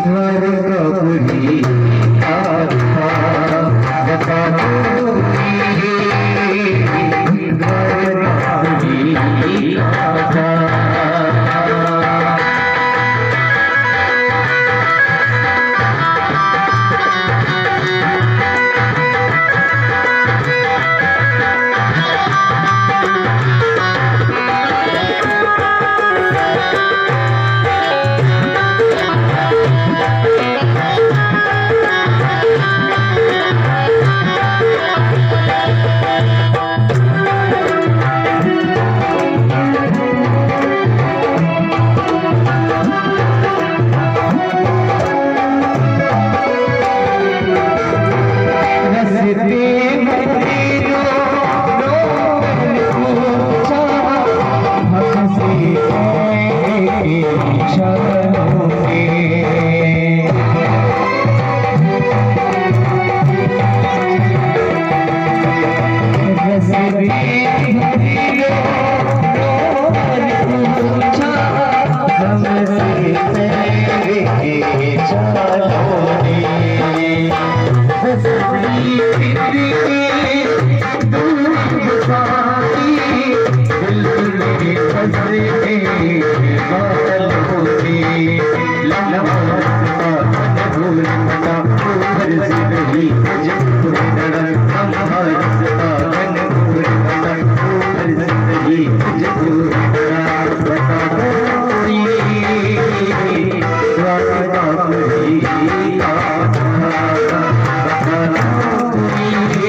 द्वारकापुरी आत्मा बता दो द्वारकापुरी आत्मा। Thank you.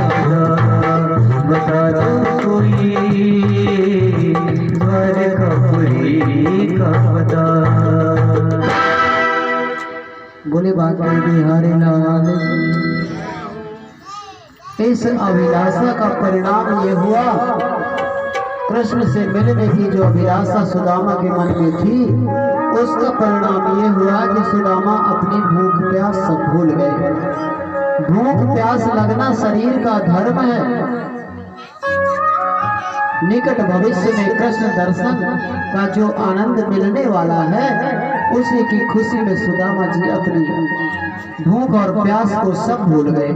राजा, बता दो कोई द्वारकापुरी का पता। बोले बाबा बिहारी लाल। इस अभिलाषा का परिणाम ये हुआ, कृष्ण से मिलने की जो अभिलाषा सुदामा के मन में थी, उसका परिणाम ये हुआ कि सुदामा अपनी भूख प्यास सब भूल गए। भूख प्यास लगना शरीर का धर्म है। निकट भविष्य में कृष्ण दर्शन का जो आनंद मिलने वाला है, उसी की खुशी में सुदामा जी अपनी भूख और प्यास को सब भूल गए।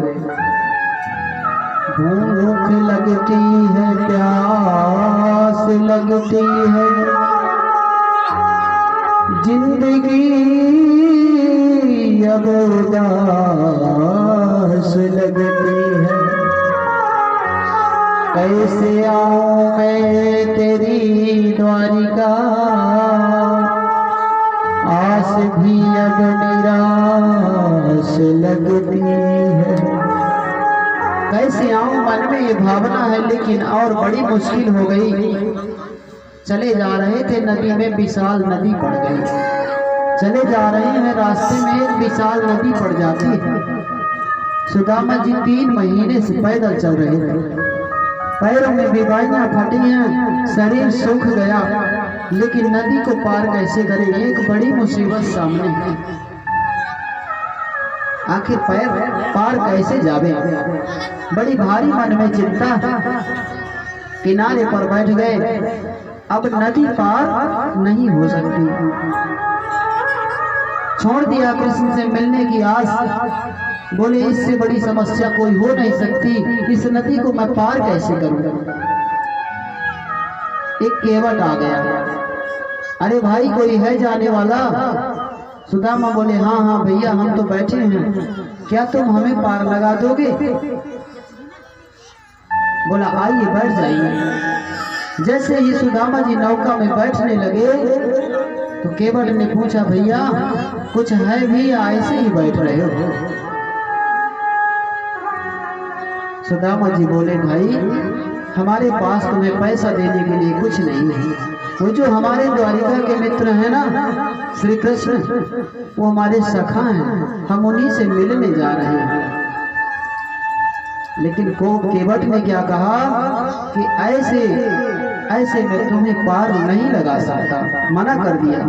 भूख लगती है, प्यास लगती है, जिंदगी अब उदास लगती है। कैसे आऊं मैं तेरी द्वारिका, आस भी अब निराश लगती है। कैसे आऊं, मन में ये भावना है, लेकिन और बड़ी मुश्किल हो गई। चले जा रहे थे, नदी में विशाल नदी पड़ गई। चले जा रहे हैं, रास्ते में एक विशाल नदी पड़ जाती है। सुदामा जी 3 महीने से पैदल चल रहे थे। पैरों में बीमारियां फटी हैं, शरीर सूख गया, लेकिन नदी को पार कैसे करें, एक बड़ी मुसीबत सामने है। आखिर पैर पार कैसे जावे, बड़ी भारी मन में चिंता। किनारे पर बैठ गए, अब नदी पार नहीं हो सकती। छोड़ दिया कृष्ण से मिलने की आस। बोले इससे बड़ी समस्या कोई हो नहीं सकती, इस नदी को मैं पार कैसे करूं। एक केवट आ गया, अरे भाई कोई है जाने वाला। सुदामा बोले हाँ हाँ भैया, हम तो बैठे हैं, क्या तुम हमें पार लगा दोगे। बोला आइए बैठ जाइए। जैसे ही सुदामा जी नौका में बैठने लगे, तो केवट ने पूछा भैया कुछ है भी या ऐसे ही बैठ रहे हो। सुदामा जी बोले भाई हमारे पास तुम्हें पैसा देने के लिए कुछ नहीं है। वो जो हमारे द्वारिका के मित्र हैं ना श्री कृष्ण, वो हमारे सखा हैं, हम उन्हीं से मिलने जा रहे हैं। लेकिन को केवट ने क्या कहा कि ऐसे मैं तुम्हें पार नहीं लगा सकता, मना कर दिया।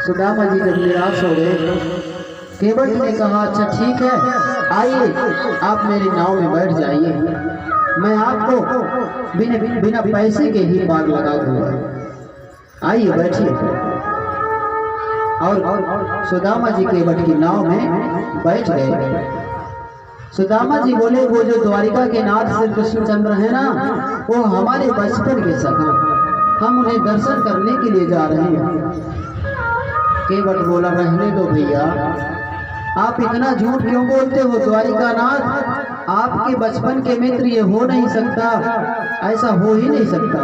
सुदामा जी जब निराश हो गए, केवट ने कहा अच्छा ठीक है, आइए आप मेरी नाव में बैठ जाइए, मैं आपको बिना पैसे के ही पार लगा दूंगा, आइए बैठिए। और सुदामा जी केवट की नाव में बैठ गए। सुदामा जी बोले वो जो द्वारिका के नाथ श्री कृष्णचंद्र है ना, वो हमारे बचपन के सखा, हम उन्हें दर्शन करने के लिए जा रहे हैं। केवट बोला रहने दो भैया, आप इतना झूठ क्यों बोलते हो। द्वारिका नाथ आपके बचपन के मित्र, ये हो नहीं सकता, ऐसा हो ही नहीं सकता।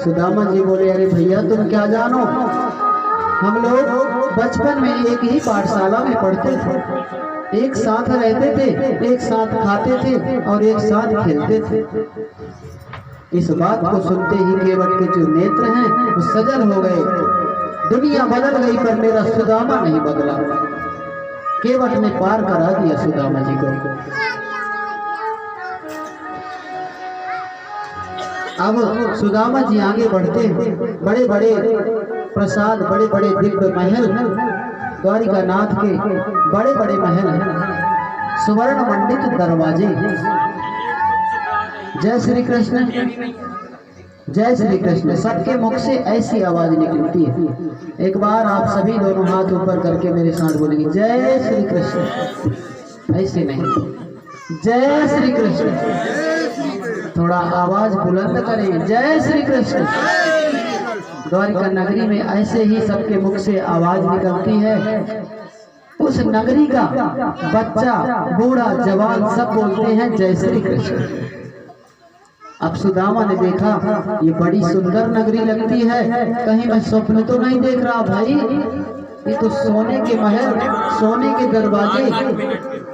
सुदामा जी बोले अरे भैया तुम क्या जानो, हम लोग बचपन में एक ही पाठशाला में पढ़ते थे, एक साथ रहते थे, एक साथ खाते थे और एक साथ खेलते थे। इस बात को सुनते ही केवट के जो नेत्र हैं वो सजल हो गए। दुनिया बदल गई पर मेरा सुदामा नहीं बदला। केवट ने पार करा दिया सुदामा जी को। अब सुदामा जी आगे बढ़ते हैं, बड़े बड़े प्रसाद, बड़े बड़े दिव्य महल, द्वारिका नाथ के बड़े बड़े महल हैं, सुवर्ण मंडित दरवाजे। जय श्री कृष्ण, जय श्री कृष्ण। सबके मुख से ऐसी आवाज निकलती है। एक बार आप सभी दोनों हाथ ऊपर करके मेरे साथ बोलेंगे जय श्री कृष्ण, ऐसे नहीं, जय श्री कृष्ण। थोड़ा आवाज बुलंद करें, जय श्री कृष्ण। द्वारिका नगरी में ऐसे ही सबके मुख से आवाज निकलती है। उस नगरी का बच्चा, बूढ़ा, जवान सब बोलते हैं जय श्री कृष्ण। अब सुदामा ने देखा ये बड़ी सुंदर नगरी लगती है, कहीं मैं स्वप्न तो नहीं देख रहा भाई। ये तो सोने के महल, सोने के दरवाजे,